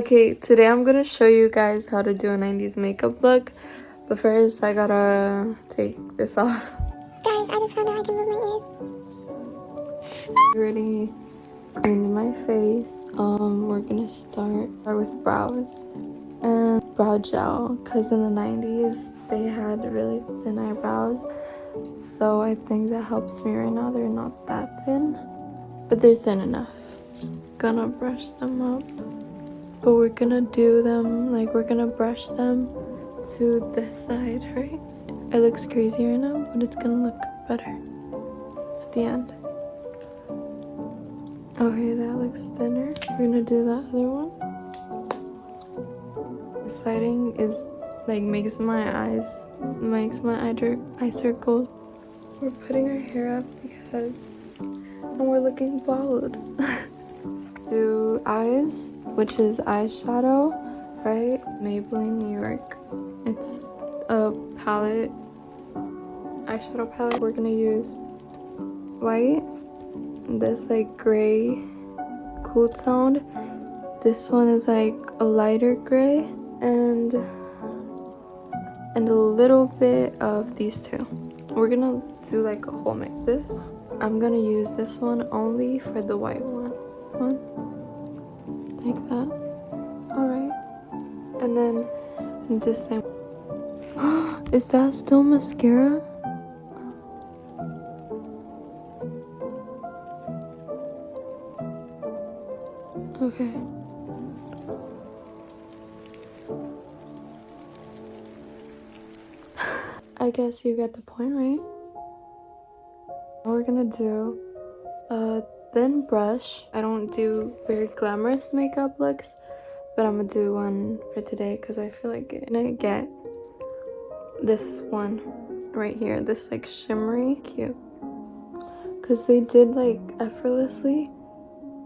Okay, today I'm gonna show you guys how to do a 90s makeup look, but first I gotta take this off. Guys, I just found out I can move my ears. Already cleaned my face. We're gonna start with brows and brow gel, because in the 90s they had really thin eyebrows, so I think that helps me right now. They're not that thin, but they're thin enough. Just gonna brush them up. But we're gonna do them, like, we're gonna brush them to this side, right? It looks crazy right now, but it's gonna look better at the end. Okay, that looks thinner. We're gonna do that other one. The siding is, like, makes my eye circles. We're putting our hair up because, and we're looking bald. Do eyes, which is eyeshadow, right? Maybelline New York. It's a palette, eyeshadow palette. We're gonna use white, this like gray cool tone. This one is like a lighter gray, and a little bit of these two. We're gonna do like a whole mix. I'm gonna use this one only for the white one. Like that. Alright. And then just say, is that still mascara? Okay. I guess you get the point, right? We're gonna do a thin brush. I don't do very glamorous makeup looks, but I'm gonna do one for today because I feel like I'm gonna get this one right here, this like shimmery, cute, because they did like effortlessly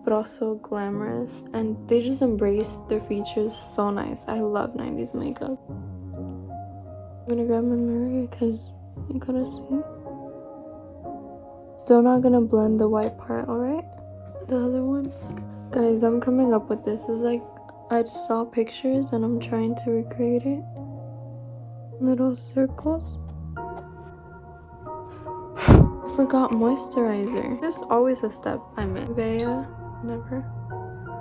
but also glamorous, and they just embraced their features so nice. I love 90s makeup. I'm gonna grab my mirror because you gotta see. Still not gonna blend the white part, alright? The other one. Guys, I'm coming up with this. It's like I just saw pictures and I'm trying to recreate it. Little circles. Forgot moisturizer. There's always a step I missed. Nivea never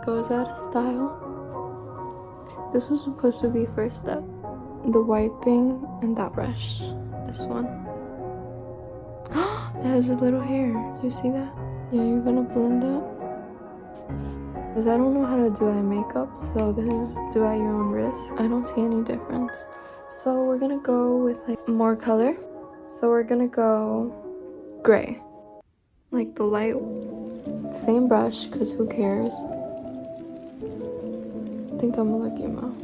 goes out of style. This was supposed to be first step. The white thing and that brush. This one. It has a little hair. You see that? Yeah, you're gonna blend that. Because I don't know how to do eye makeup, so this is do at your own risk. I don't see any difference. So we're gonna go with like more color. So we're gonna go gray. Like the light, same brush, because who cares? I think I'm a lucky mom.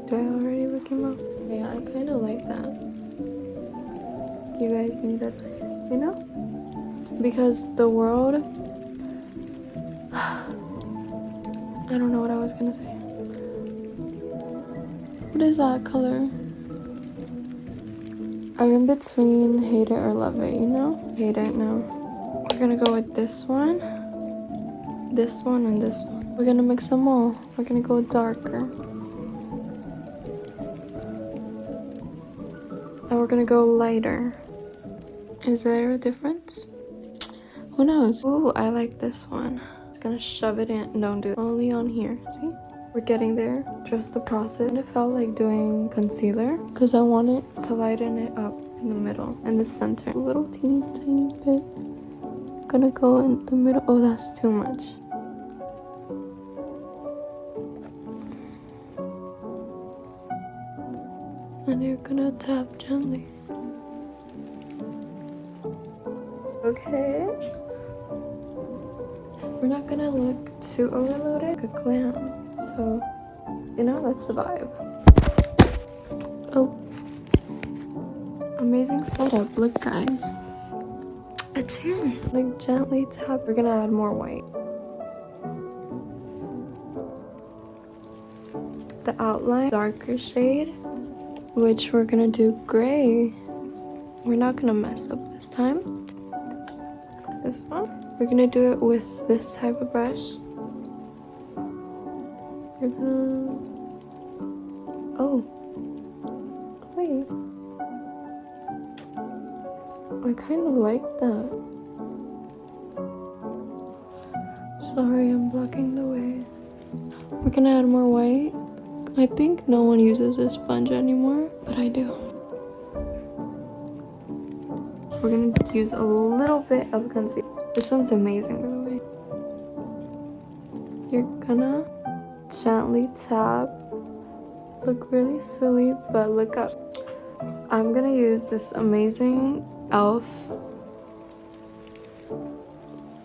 Do I already lucky mom? Yeah, I kind of like that. You guys need advice, you know? Because the world, I don't know what I was gonna say. What is that color? I'm in between hate it or love it, you know? Hate it now. We're gonna go with this one, and this one. We're gonna mix them all. We're gonna go darker. And we're gonna go lighter. Is there a difference? Who knows? Ooh, I like this one. It's gonna shove it in. Don't do it. Only on here. See? We're getting there. Trust the process. And it felt like doing concealer because I want it to lighten it up in the middle and the center. A little teeny tiny bit. Gonna go in the middle. Oh, that's too much. And you're gonna tap gently. Okay. We're not gonna look too overloaded, like a clam. So, you know, that's the vibe. Oh. Amazing setup. Look, guys. A chair. Like, gently tap. We're gonna add more white. The outline, darker shade, which we're gonna do gray. We're not gonna mess up this time. This one. We're gonna do it with this type of brush. You're gonna... Oh. Wait. I kind of like that. Sorry, I'm blocking the way. We're gonna add more white. I think no one uses this sponge anymore, but I do. We're gonna use a little bit of concealer. This one's amazing, by the way. You're gonna gently tap. Look really silly, but look up. I'm gonna use this amazing e.l.f.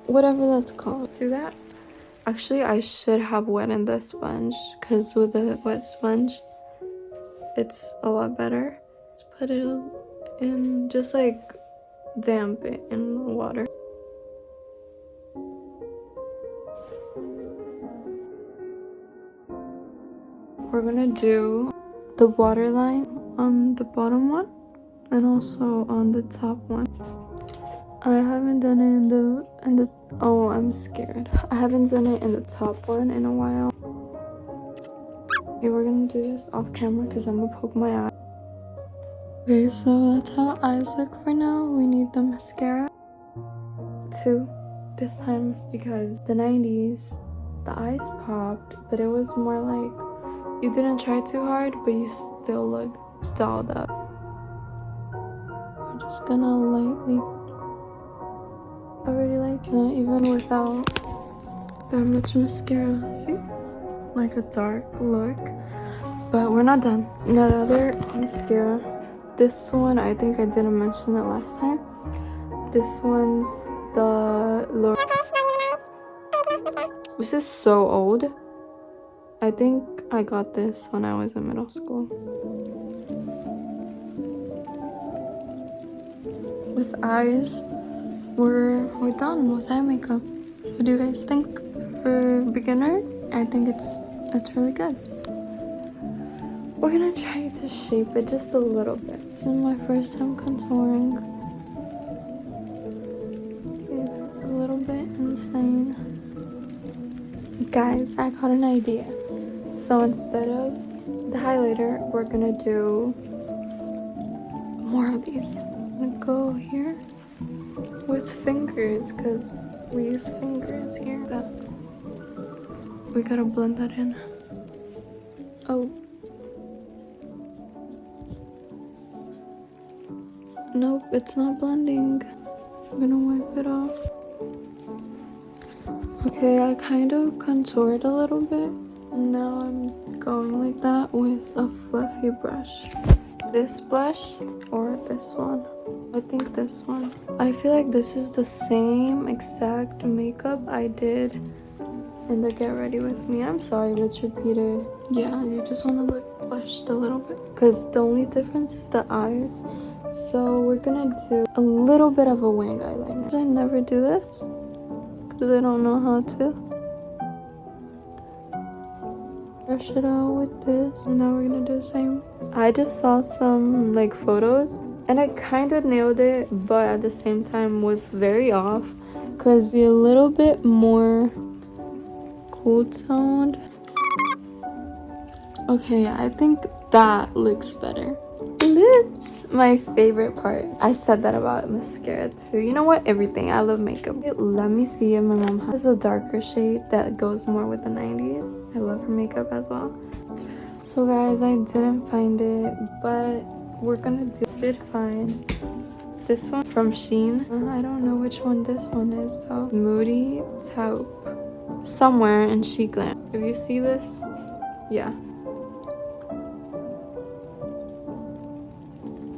whatever that's called. Do that. Actually, I should have wetted the sponge, because with the wet sponge, it's a lot better. Let's put it in, just like damp it in water. We're gonna do the waterline on the bottom one and also on the top one. I haven't done it in the oh, I'm scared. I haven't done it in the top one in a while. Okay, we're gonna do this off camera because I'm gonna poke my eye. Okay, so that's how eyes look for now. We need the mascara too this time because the 90s, the eyes popped, but it was more like you didn't try too hard, but you still looked dolled up. We're just gonna lightly. I already like that even without that much mascara. See? Like a dark look. But we're not done. Now the other mascara. This one, I think I didn't mention it last time. This one's the L'Oreal. This is so old. I think I got this when I was in middle school. With eyes, we're done with eye makeup. What do you guys think? For beginner, I think it's really good. We're gonna try to shape it just a little bit. This is my first time contouring. Okay, that's a little bit insane. Guys, I got an idea. So instead of the highlighter, we're gonna do more of these. I'm gonna go here with fingers because we use fingers here. We gotta blend that in. Oh. Nope, it's not blending. I'm gonna wipe it off. Okay, I kind of contoured a little bit. Now I'm going like that with a fluffy brush. This blush or this one? I think this one. I feel like this is the same exact makeup I did in the Get Ready With Me. I'm sorry if it's repeated. Yeah, you just want to look blushed a little bit. Because the only difference is the eyes. So we're gonna do a little bit of a wing eyeliner. Should I never do this? Because I don't know how to. Brush it out with this. And now we're gonna do the same. I just saw some like photos and I kind of nailed it, but at the same time was very off. Because be a little bit more cool toned. Okay, I think that looks better. Lips, my favorite part. I said that about mascara too. You know what? Everything. I love makeup. Let me see if my mom has a darker shade that goes more with the 90s. I love her makeup as well. So guys, I didn't find it, but we're gonna did find this one from Shein. I don't know which one this one is though. Moody Taupe. Somewhere in Chic Glam. If you see this, yeah.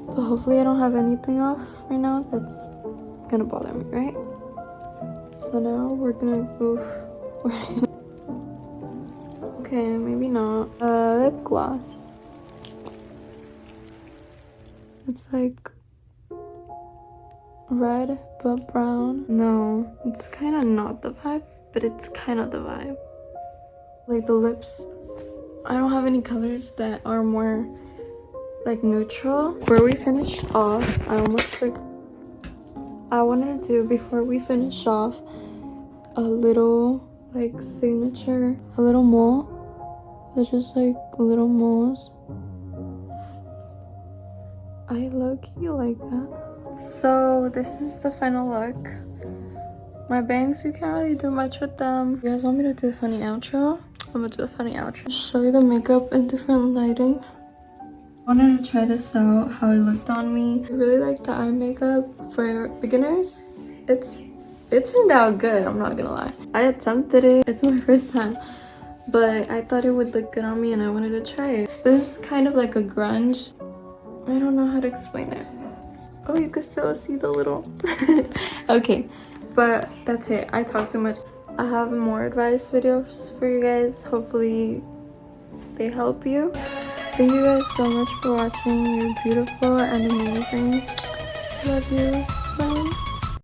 But hopefully I don't have anything off right now that's gonna bother me, right? So now we're gonna goof. Okay, maybe not. Lip gloss. It's like red but brown. No, it's kind of not the vibe, but it's kind of the vibe. Like the lips, I don't have any colors that are more like neutral. Before we finish off, I wanted to do before we finish off a little like signature, a little mole, They're just like little moles. I low-key like that. So this is the final look. My bangs, you can't really do much with them. You guys want me to do a funny outro? I'm gonna do a funny outro. Show you the makeup in different lighting. I wanted to try this out, how it looked on me. I really like the eye makeup for beginners. It turned out good, I'm not gonna lie. I attempted it. It's my first time, but I thought it would look good on me and I wanted to try it. This is kind of like a grunge. I don't know how to explain it. Oh, you can still see the little... Okay, but that's it. I talk too much. I have more advice videos for you guys. Hopefully they help you. Thank you guys so much for watching. You're beautiful and amazing. Love you.